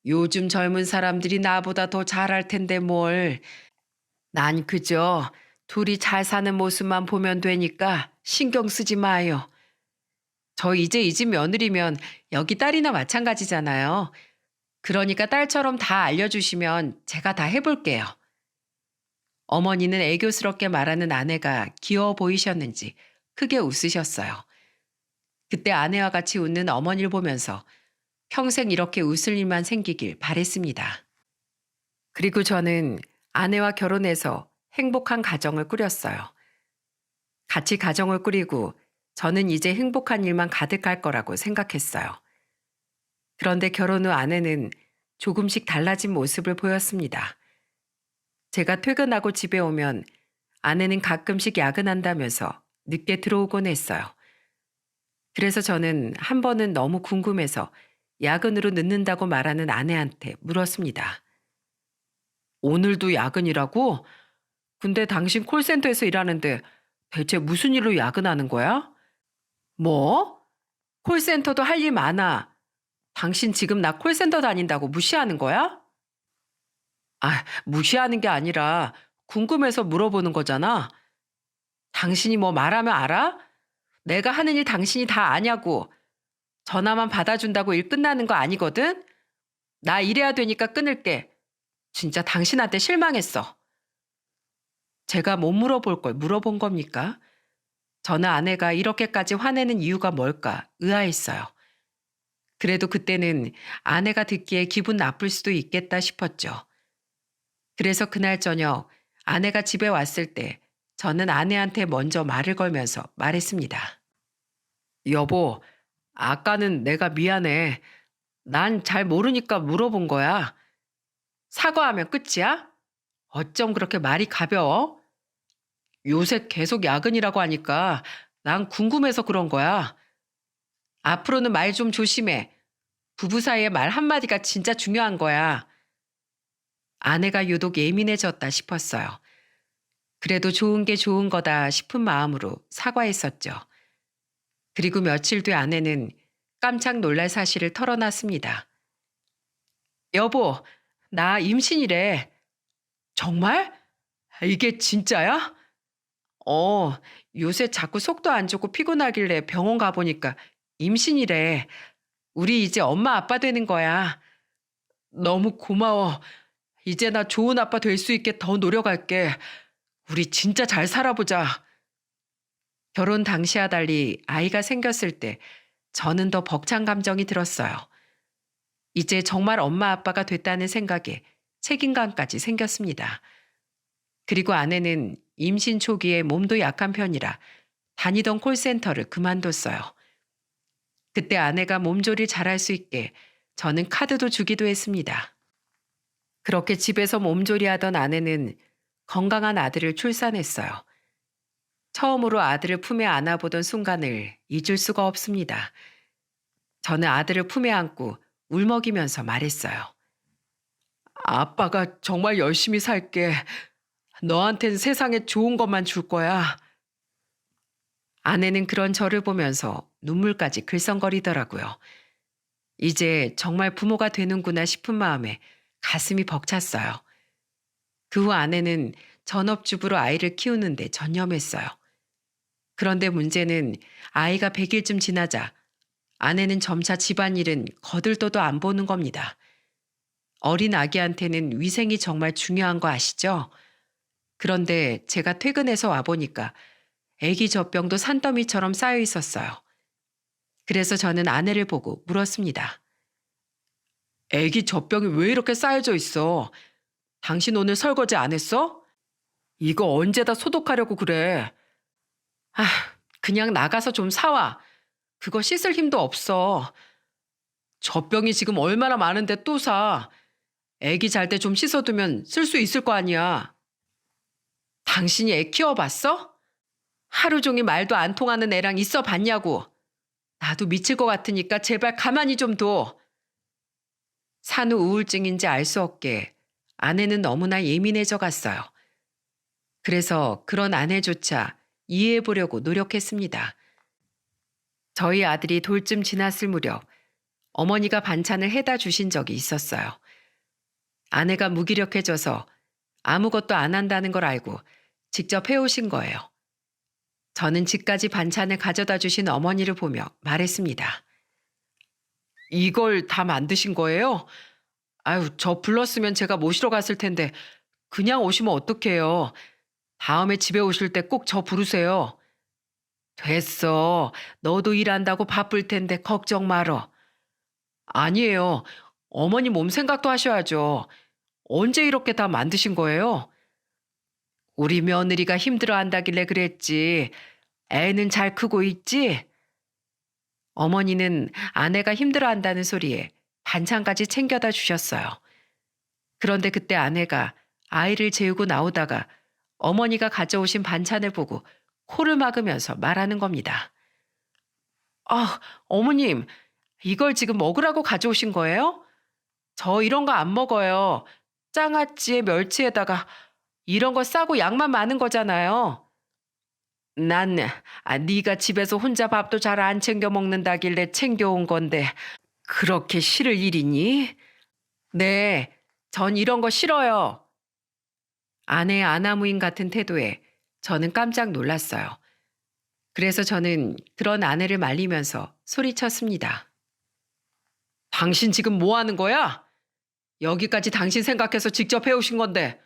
[SPEAKER 1] 요즘 젊은 사람들이 나보다 더 잘할 텐데 뭘. 난 그저 둘이 잘 사는 모습만 보면 되니까 신경 쓰지 마요. 저 이제 이 집 며느리면 여기 딸이나 마찬가지잖아요. 그러니까 딸처럼 다 알려주시면 제가 다 해볼게요. 어머니는 애교스럽게 말하는 아내가 귀여워 보이셨는지 크게 웃으셨어요. 그때 아내와 같이 웃는 어머니를 보면서 평생 이렇게 웃을 일만 생기길 바랬습니다. 그리고 저는 아내와 결혼해서 행복한 가정을 꾸렸어요. 같이 가정을 꾸리고 저는 이제 행복한 일만 가득할 거라고 생각했어요. 그런데 결혼 후 아내는 조금씩 달라진 모습을 보였습니다. 제가 퇴근하고 집에 오면 아내는 가끔씩 야근한다면서 늦게 들어오곤 했어요. 그래서 저는 한 번은 너무 궁금해서 야근으로 늦는다고 말하는 아내한테 물었습니다. 오늘도 야근이라고? 근데 당신 콜센터에서 일하는데 대체 무슨 일로 야근하는 거야? 뭐? 콜센터도 할 일 많아. 당신 지금 나 콜센터 다닌다고 무시하는 거야? 아, 무시하는 게 아니라 궁금해서 물어보는 거잖아. 당신이 뭐 말하면 알아? 내가 하는 일 당신이 다 아냐고. 전화만 받아준다고 일 끝나는 거 아니거든? 나 일해야 되니까 끊을게. 진짜 당신한테 실망했어. 제가 못 물어볼 걸 물어본 겁니까? 저는 아내가 이렇게까지 화내는 이유가 뭘까 의아했어요. 그래도 그때는 아내가 듣기에 기분 나쁠 수도 있겠다 싶었죠. 그래서 그날 저녁 아내가 집에 왔을 때 저는 아내한테 먼저 말을 걸면서 말했습니다. 여보, 아까는 내가 미안해. 난 잘 모르니까 물어본 거야. 사과하면 끝이야? 어쩜 그렇게 말이 가벼워? 요새 계속 야근이라고 하니까 난 궁금해서 그런 거야. 앞으로는 말 좀 조심해. 부부 사이의 말 한마디가 진짜 중요한 거야. 아내가 유독 예민해졌다 싶었어요. 그래도 좋은 게 좋은 거다 싶은 마음으로 사과했었죠. 그리고 며칠 뒤 아내는 깜짝 놀랄 사실을 털어놨습니다. 여보, 나 임신이래. 정말? 이게 진짜야? 어, 요새 자꾸 속도 안 좋고 피곤하길래 병원 가보니까 임신이래. 우리 이제 엄마 아빠 되는 거야. 너무 고마워. 이제 나 좋은 아빠 될 수 있게 더 노력할게. 우리 진짜 잘 살아보자. 결혼 당시와 달리 아이가 생겼을 때 저는 더 벅찬 감정이 들었어요. 이제 정말 엄마 아빠가 됐다는 생각에 책임감까지 생겼습니다. 그리고 아내는 임신 초기에 몸도 약한 편이라 다니던 콜센터를 그만뒀어요. 그때 아내가 몸조리 잘할 수 있게 저는 카드도 주기도 했습니다. 그렇게 집에서 몸조리하던 아내는 건강한 아들을 출산했어요. 처음으로 아들을 품에 안아보던 순간을 잊을 수가 없습니다. 저는 아들을 품에 안고 울먹이면서 말했어요. 아빠가 정말 열심히 살게. 너한텐 세상에 좋은 것만 줄 거야. 아내는 그런 저를 보면서 눈물까지 글썽거리더라고요. 이제 정말 부모가 되는구나 싶은 마음에 가슴이 벅찼어요. 그 후 아내는 전업주부로 아이를 키우는데 전념했어요. 그런데 문제는 아이가 100일쯤 지나자 아내는 점차 집안일은 거들떠도 안 보는 겁니다. 어린 아기한테는 위생이 정말 중요한 거 아시죠? 그런데 제가 퇴근해서 와보니까 아기 젖병도 산더미처럼 쌓여 있었어요. 그래서 저는 아내를 보고 물었습니다. 아기 젖병이 왜 이렇게 쌓여져 있어? 당신 오늘 설거지 안 했어? 이거 언제 다 소독하려고 그래? 아, 그냥 나가서 좀 사와. 그거 씻을 힘도 없어. 젖병이 지금 얼마나 많은데 또 사. 애기 잘 때 좀 씻어두면 쓸 수 있을 거 아니야. 당신이 애 키워봤어? 하루 종일 말도 안 통하는 애랑 있어 봤냐고. 나도 미칠 것 같으니까 제발 가만히 좀 둬. 산후 우울증인지 알 수 없게 아내는 너무나 예민해져 갔어요. 그래서 그런 아내조차 이해해 보려고 노력했습니다. 저희 아들이 돌쯤 지났을 무렵 어머니가 반찬을 해다 주신 적이 있었어요. 아내가 무기력해져서 아무것도 안 한다는 걸 알고 직접 해오신 거예요. 저는 집까지 반찬을 가져다 주신 어머니를 보며 말했습니다. 이걸 다 만드신 거예요? 아유, 저 불렀으면 제가 모시러 갔을 텐데 그냥 오시면 어떡해요. 다음에 집에 오실 때 꼭 저 부르세요. 됐어. 너도 일한다고 바쁠 텐데 걱정 말어. 아니에요. 어머니 몸 생각도 하셔야죠. 언제 이렇게 다 만드신 거예요? 우리 며느리가 힘들어 한다길래 그랬지. 애는 잘 크고 있지? 어머니는 아내가 힘들어 한다는 소리에 반찬까지 챙겨다 주셨어요. 그런데 그때 아내가 아이를 재우고 나오다가 어머니가 가져오신 반찬을 보고 코를 막으면서 말하는 겁니다. 아, 어머님, 이걸 지금 먹으라고 가져오신 거예요? 저 이런 거 안 먹어요. 장아찌에 멸치에다가 이런 거 싸고 양만 많은 거잖아요. 난 네가 집에서 혼자 밥도 잘 안 챙겨 먹는다길래 챙겨온 건데 그렇게 싫을 일이니? 네, 전 이런 거 싫어요. 아내의 아나무인 같은 태도에 저는 깜짝 놀랐어요. 그래서 저는 그런 아내를 말리면서 소리쳤습니다. 당신 지금 뭐 하는 거야? 여기까지 당신 생각해서 직접 해오신 건데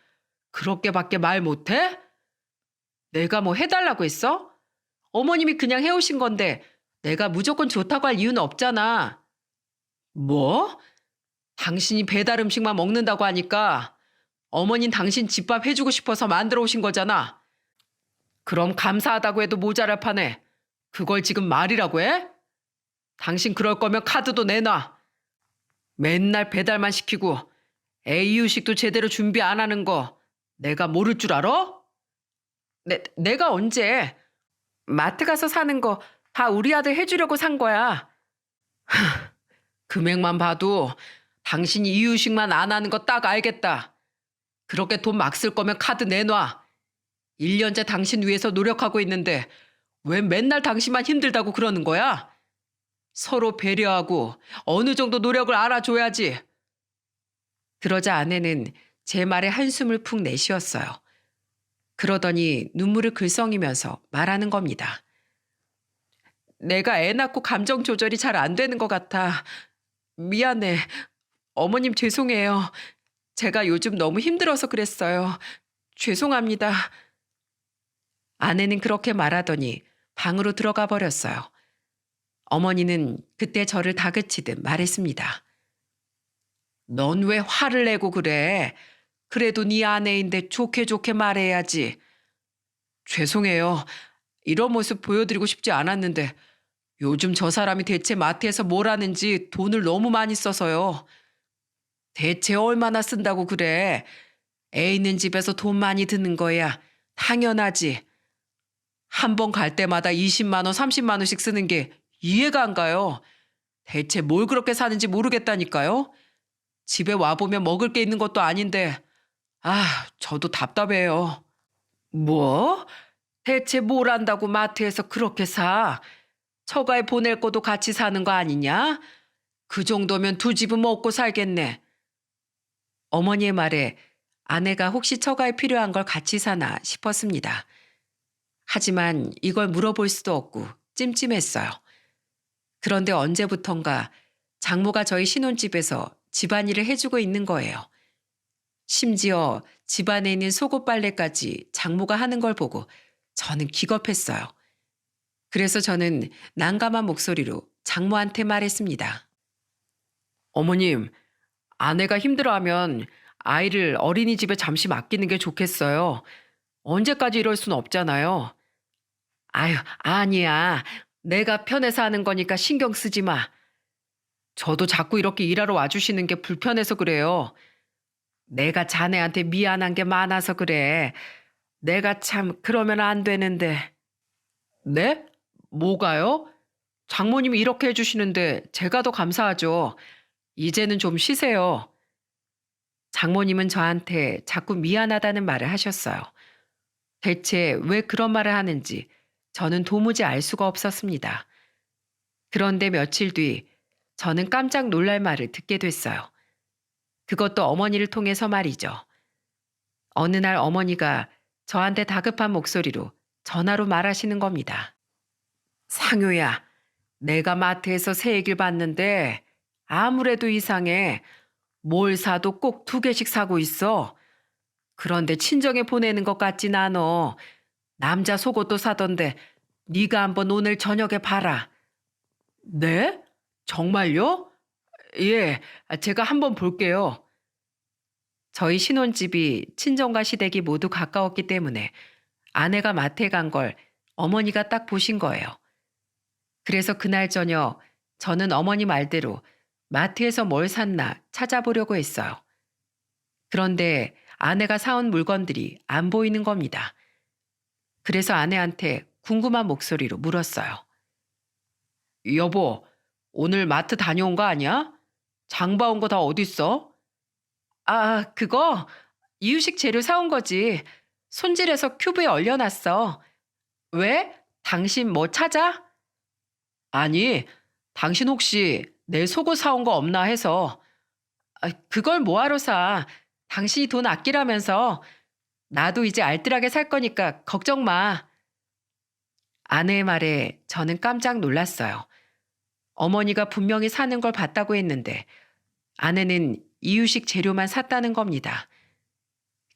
[SPEAKER 1] 그렇게밖에 말 못해? 내가 뭐 해달라고 했어? 어머님이 그냥 해오신 건데 내가 무조건 좋다고 할 이유는 없잖아. 뭐? 당신이 배달 음식만 먹는다고 하니까 어머닌 당신 집밥 해주고 싶어서 만들어 오신 거잖아. 그럼 감사하다고 해도 모자랄 판에 그걸 지금 말이라고 해? 당신 그럴 거면 카드도 내놔. 맨날 배달만 시키고 애 이유식도 제대로 준비 안 하는 거 내가 모를 줄 알아? 내가 언제? 마트 가서 사는 거 다 우리 아들 해주려고 산 거야. 금액만 봐도 당신 이유식만 안 하는 거 딱 알겠다. 그렇게 돈 막 쓸 거면 카드 내놔. 1년째 당신 위해서 노력하고 있는데 왜 맨날 당신만 힘들다고 그러는 거야? 서로 배려하고 어느 정도 노력을 알아줘야지. 그러자 아내는 제 말에 한숨을 푹 내쉬었어요. 그러더니 눈물을 글썽이면서 말하는 겁니다. 내가 애 낳고 감정 조절이 잘 안 되는 것 같아. 미안해. 어머님 죄송해요. 제가 요즘 너무 힘들어서 그랬어요. 죄송합니다. 아내는 그렇게 말하더니 방으로 들어가 버렸어요. 어머니는 그때 저를 다그치듯 말했습니다. 넌 왜 화를 내고 그래? 그래도 네 아내인데 좋게 좋게 말해야지. 죄송해요. 이런 모습 보여드리고 싶지 않았는데 요즘 저 사람이 대체 마트에서 뭘 하는지 돈을 너무 많이 써서요. 대체 얼마나 쓴다고 그래? 애 있는 집에서 돈 많이 드는 거야. 당연하지. 한 번 갈 때마다 20만 원, 30만 원씩 쓰는 게 이해가 안 가요. 대체 뭘 그렇게 사는지 모르겠다니까요. 집에 와보면 먹을 게 있는 것도 아닌데 저도 답답해요. 뭐? 대체 뭘 한다고 마트에서 그렇게 사? 처가에 보낼 것도 같이 사는 거 아니냐? 그 정도면 두 집은 먹고 살겠네. 어머니의 말에 아내가 혹시 처가에 필요한 걸 같이 사나 싶었습니다. 하지만 이걸 물어볼 수도 없고 찜찜했어요. 그런데 언제부턴가 장모가 저희 신혼집에서 집안일을 해주고 있는 거예요. 심지어 집안에 있는 속옷 빨래까지 장모가 하는 걸 보고 저는 기겁했어요. 그래서 저는 난감한 목소리로 장모한테 말했습니다. 어머님, 아내가 힘들어하면 아이를 어린이집에 잠시 맡기는 게 좋겠어요. 언제까지 이럴 수는 없잖아요. 아유, 아니야. 내가 편해서 하는 거니까 신경 쓰지 마. 저도 자꾸 이렇게 일하러 와주시는 게 불편해서 그래요. 내가 자네한테 미안한 게 많아서 그래. 내가 참 그러면 안 되는데. 네? 뭐가요? 장모님이 이렇게 해주시는데 제가 더 감사하죠. 이제는 좀 쉬세요. 장모님은 저한테 자꾸 미안하다는 말을 하셨어요. 대체 왜 그런 말을 하는지 저는 도무지 알 수가 없었습니다. 그런데 며칠 뒤 저는 깜짝 놀랄 말을 듣게 됐어요. 그것도 어머니를 통해서 말이죠. 어느 날 어머니가 저한테 다급한 목소리로 전화로 말하시는 겁니다. 상효야, 내가 마트에서 새 얘기를 봤는데 아무래도 이상해. 뭘 사도 꼭 2개씩 사고 있어. 그런데 친정에 보내는 것 같진 않어. 남자 속옷도 사던데 네가 한번 오늘 저녁에 봐라. 네? 정말요? 예, 제가 한번 볼게요. 저희 신혼집이 친정과 시댁이 모두 가까웠기 때문에 아내가 마트에 간 걸 어머니가 딱 보신 거예요. 그래서 그날 저녁 저는 어머니 말대로 마트에서 뭘 샀나 찾아보려고 했어요. 그런데 아내가 사온 물건들이 안 보이는 겁니다. 그래서 아내한테 궁금한 목소리로 물었어요. 여보, 오늘 마트 다녀온 거 아니야? 장 봐온 거 다 어딨어? 아, 그거 이유식 재료 사온 거지. 손질해서 큐브에 얼려놨어. 왜? 당신 뭐 찾아? 아니, 당신 혹시 내 속옷 사온 거 없나 해서. 아, 그걸 뭐하러 사? 당신이 돈 아끼라면서. 나도 이제 알뜰하게 살 거니까 걱정 마. 아내의 말에 저는 깜짝 놀랐어요. 어머니가 분명히 사는 걸 봤다고 했는데 아내는 이유식 재료만 샀다는 겁니다.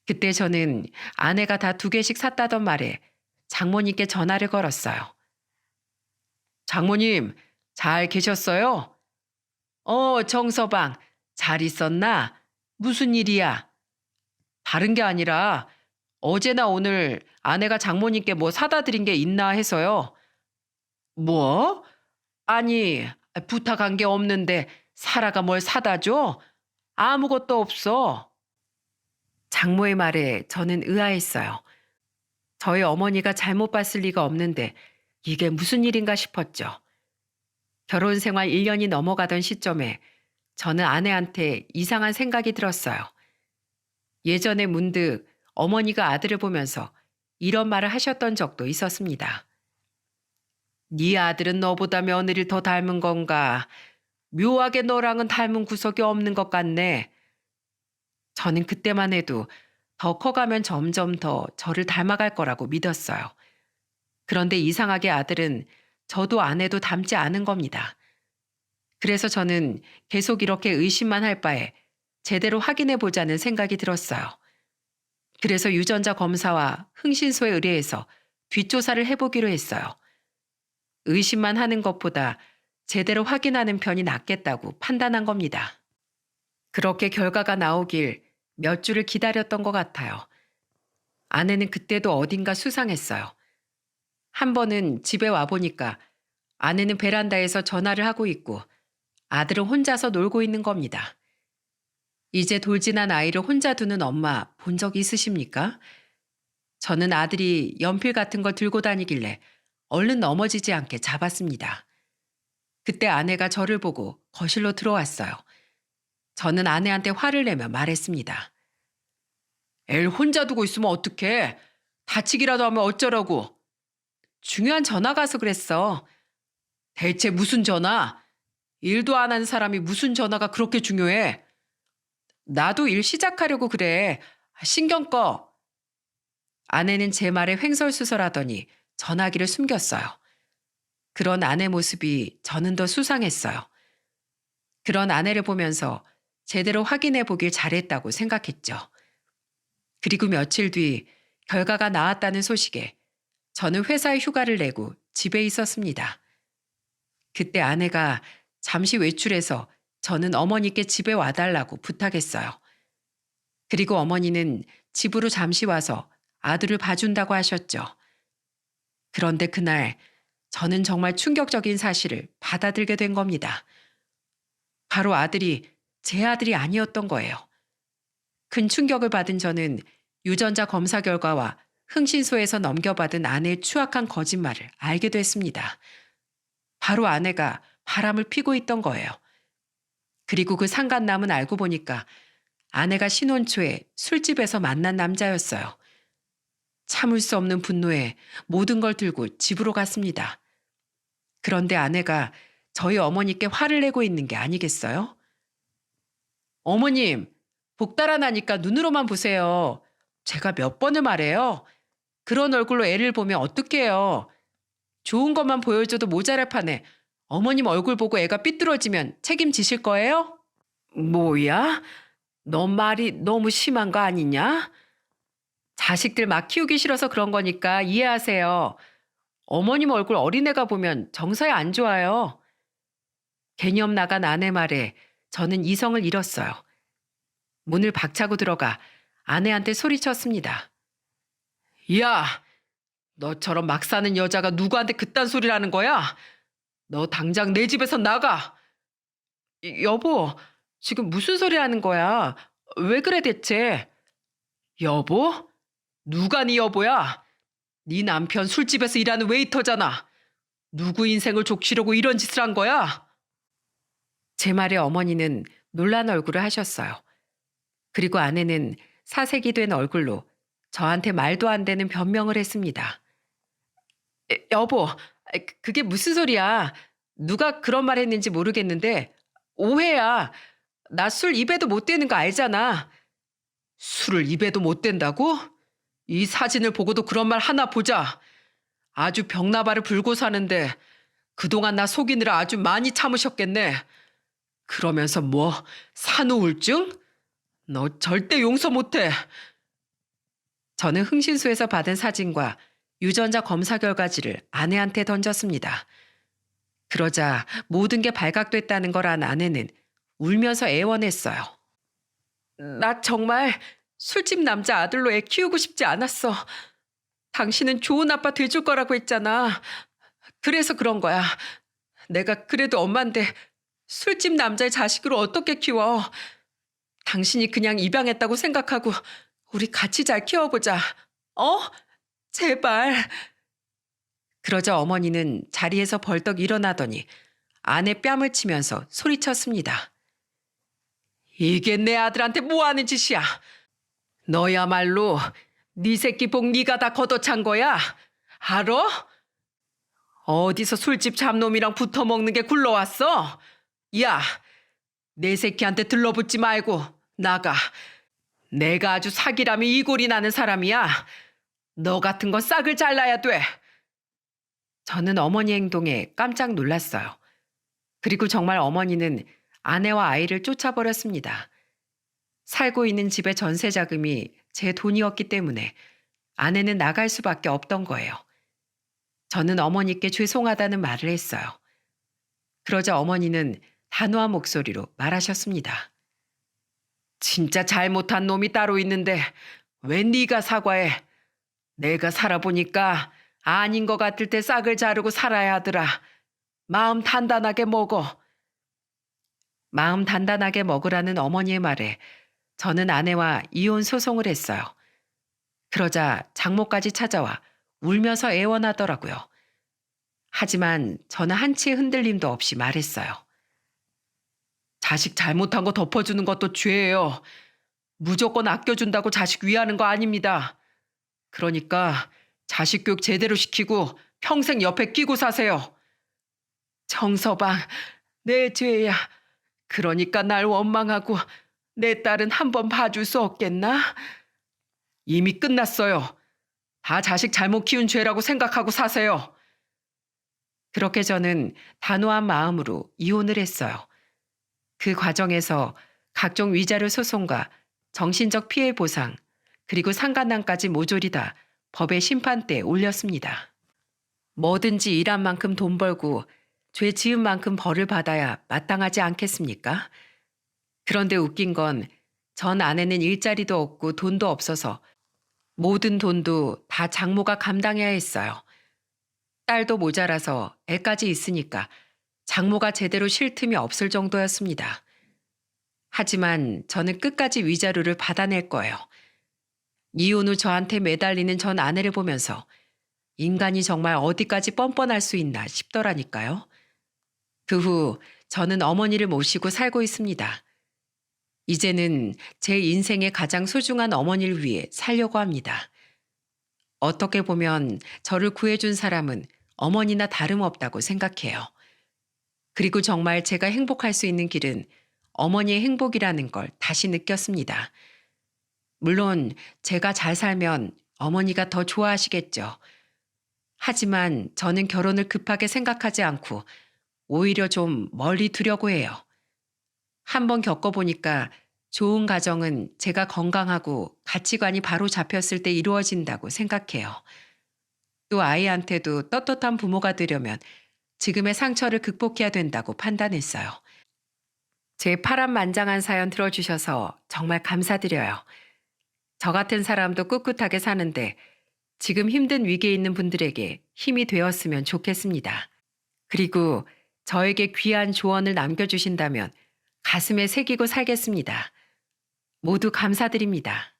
[SPEAKER 1] 그때 저는 아내가 다 2개씩 샀다던 말에 장모님께 전화를 걸었어요. 장모님, 잘 계셨어요? 정서방, 잘 있었나? 무슨 일이야? 다른 게 아니라 어제나 오늘 아내가 장모님께 뭐 사다 드린 게 있나 해서요. 뭐? 아니, 부탁한 게 없는데 사라가 뭘 사다 줘? 아무것도 없어. 장모의 말에 저는 의아했어요. 저희 어머니가 잘못 봤을 리가 없는데 이게 무슨 일인가 싶었죠. 결혼 생활 1년이 넘어가던 시점에 저는 아내한테 이상한 생각이 들었어요. 예전에 문득 어머니가 아들을 보면서 이런 말을 하셨던 적도 있었습니다. 네 아들은 너보다 며느리를 더 닮은 건가? 묘하게 너랑은 닮은 구석이 없는 것 같네. 저는 그때만 해도 더 커가면 점점 더 저를 닮아갈 거라고 믿었어요. 그런데 이상하게 아들은 저도 아내도 닮지 않은 겁니다. 그래서 저는 계속 이렇게 의심만 할 바에 제대로 확인해 보자는 생각이 들었어요. 그래서 유전자 검사와 흥신소에 의뢰해서 뒷조사를 해보기로 했어요. 의심만 하는 것보다 제대로 확인하는 편이 낫겠다고 판단한 겁니다. 그렇게 결과가 나오길 몇 주를 기다렸던 것 같아요. 아내는 그때도 어딘가 수상했어요. 한 번은 집에 와보니까 아내는 베란다에서 전화를 하고 있고 아들은 혼자서 놀고 있는 겁니다. 이제 돌진한 아이를 혼자 두는 엄마 본 적 있으십니까? 저는 아들이 연필 같은 걸 들고 다니길래 얼른 넘어지지 않게 잡았습니다. 그때 아내가 저를 보고 거실로 들어왔어요. 저는 아내한테 화를 내며 말했습니다. 애를 혼자 두고 있으면 어떡해? 다치기라도 하면 어쩌라고? 중요한 전화가 와서 그랬어. 대체 무슨 전화? 일도 안 하는 사람이 무슨 전화가 그렇게 중요해? 나도 일 시작하려고 그래. 신경 꺼. 아내는 제 말에 횡설수설하더니 전화기를 숨겼어요. 그런 아내 모습이 저는 더 수상했어요. 그런 아내를 보면서 제대로 확인해 보길 잘했다고 생각했죠. 그리고 며칠 뒤 결과가 나왔다는 소식에 저는 회사에 휴가를 내고 집에 있었습니다. 그때 아내가 잠시 외출해서 저는 어머니께 집에 와달라고 부탁했어요. 그리고 어머니는 집으로 잠시 와서 아들을 봐준다고 하셨죠. 그런데 그날 저는 정말 충격적인 사실을 받아들게 된 겁니다. 바로 아들이 제 아들이 아니었던 거예요. 큰 충격을 받은 저는 유전자 검사 결과와 흥신소에서 넘겨받은 아내의 추악한 거짓말을 알게 됐습니다. 바로 아내가 바람을 피고 있던 거예요. 그리고 그 상간남은 알고 보니까 아내가 신혼 초에 술집에서 만난 남자였어요. 참을 수 없는 분노에 모든 걸 들고 집으로 갔습니다. 그런데 아내가 저희 어머니께 화를 내고 있는 게 아니겠어요? 어머님, 복달아나니까 눈으로만 보세요. 제가 몇 번을 말해요. 그런 얼굴로 애를 보면 어떡해요. 좋은 것만 보여줘도 모자랄 판에 어머님 얼굴 보고 애가 삐뚤어지면 책임지실 거예요? 뭐야? 너 말이 너무 심한 거 아니냐? 자식들 막 키우기 싫어서 그런 거니까 이해하세요. 어머님 얼굴 어린애가 보면 정서에 안 좋아요. 개념 나간 아내 말에 저는 이성을 잃었어요. 문을 박차고 들어가 아내한테 소리쳤습니다. 야, 너처럼 막 사는 여자가 누구한테 그딴 소리를 하는 거야? 너 당장 내 집에서 나가. 여보, 지금 무슨 소리 하는 거야? 왜 그래 대체? 여보? 누가 네 여보야? 네 남편 술집에서 일하는 웨이터잖아. 누구 인생을 족치려고 이런 짓을 한 거야? 제 말에 어머니는 놀란 얼굴을 하셨어요. 그리고 아내는 사색이 된 얼굴로 저한테 말도 안 되는 변명을 했습니다. 여보, 그게 무슨 소리야? 누가 그런 말 했는지 모르겠는데 오해야. 나 술 입에도 못 대는 거 알잖아. 술을 입에도 못 댄다고? 이 사진을 보고도 그런 말 하나 보자. 아주 벽나발을 불고 사는데 그동안 나 속이느라 아주 많이 참으셨겠네. 그러면서 뭐 산후 우울증? 너 절대 용서 못해. 저는 흥신소에서 받은 사진과 유전자 검사 결과지를 아내한테 던졌습니다. 그러자 모든 게 발각됐다는 걸 안 아내는 울면서 애원했어요. 나 정말 술집 남자 아들로 애 키우고 싶지 않았어. 당신은 좋은 아빠 돼줄 거라고 했잖아. 그래서 그런 거야. 내가 그래도 엄마인데 술집 남자의 자식으로 어떻게 키워. 당신이 그냥 입양했다고 생각하고 우리 같이 잘 키워보자. 어? 제발. 그러자 어머니는 자리에서 벌떡 일어나더니 아내 뺨을 치면서 소리쳤습니다. 이게 내 아들한테 뭐하는 짓이야. 너야말로 네 새끼 복 네가 다 걷어찬 거야. 알아? 어디서 술집 잡놈이랑 붙어먹는 게 굴러왔어? 야, 내 새끼한테 들러붙지 말고 나가. 내가 아주 사기람이 이골이 나는 사람이야. 너 같은 거 싹을 잘라야 돼. 저는 어머니 행동에 깜짝 놀랐어요. 그리고 정말 어머니는 아내와 아이를 쫓아버렸습니다. 살고 있는 집의 전세 자금이 제 돈이었기 때문에 아내는 나갈 수밖에 없던 거예요. 저는 어머니께 죄송하다는 말을 했어요. 그러자 어머니는 단호한 목소리로 말하셨습니다. 진짜 잘못한 놈이 따로 있는데 왜 네가 사과해? 내가 살아보니까 아닌 것 같을 때 싹을 자르고 살아야 하더라. 마음 단단하게 먹어. 마음 단단하게 먹으라는 어머니의 말에 저는 아내와 이혼 소송을 했어요. 그러자 장모까지 찾아와 울면서 애원하더라고요. 하지만 저는 한치의 흔들림도 없이 말했어요. 자식 잘못한 거 덮어주는 것도 죄예요. 무조건 아껴준다고 자식 위하는 거 아닙니다. 그러니까 자식 교육 제대로 시키고 평생 옆에 끼고 사세요. 정서방, 내 죄야. 그러니까 날 원망하고 내 딸은 한번 봐줄 수 없겠나? 이미 끝났어요. 다 자식 잘못 키운 죄라고 생각하고 사세요. 그렇게 저는 단호한 마음으로 이혼을 했어요. 그 과정에서 각종 위자료 소송과 정신적 피해 보상, 그리고 상간남까지 모조리 다 법의 심판대에 올렸습니다. 뭐든지 일한 만큼 돈 벌고 죄 지은 만큼 벌을 받아야 마땅하지 않겠습니까? 그런데 웃긴 건 전 아내는 일자리도 없고 돈도 없어서 모든 돈도 다 장모가 감당해야 했어요. 딸도 모자라서 애까지 있으니까 장모가 제대로 쉴 틈이 없을 정도였습니다. 하지만 저는 끝까지 위자료를 받아낼 거예요. 이혼 후 저한테 매달리는 전 아내를 보면서 인간이 정말 어디까지 뻔뻔할 수 있나 싶더라니까요. 그 후 저는 어머니를 모시고 살고 있습니다. 이제는 제 인생의 가장 소중한 어머니를 위해 살려고 합니다. 어떻게 보면 저를 구해준 사람은 어머니나 다름없다고 생각해요. 그리고 정말 제가 행복할 수 있는 길은 어머니의 행복이라는 걸 다시 느꼈습니다. 물론 제가 잘 살면 어머니가 더 좋아하시겠죠. 하지만 저는 결혼을 급하게 생각하지 않고 오히려 좀 멀리 두려고 해요. 한번 겪어보니까 좋은 가정은 제가 건강하고 가치관이 바로 잡혔을 때 이루어진다고 생각해요. 또 아이한테도 떳떳한 부모가 되려면 지금의 상처를 극복해야 된다고 판단했어요. 제 파란만장한 사연 들어주셔서 정말 감사드려요. 저 같은 사람도 꿋꿋하게 사는데 지금 힘든 위기에 있는 분들에게 힘이 되었으면 좋겠습니다. 그리고 저에게 귀한 조언을 남겨주신다면 가슴에 새기고 살겠습니다. 모두 감사드립니다.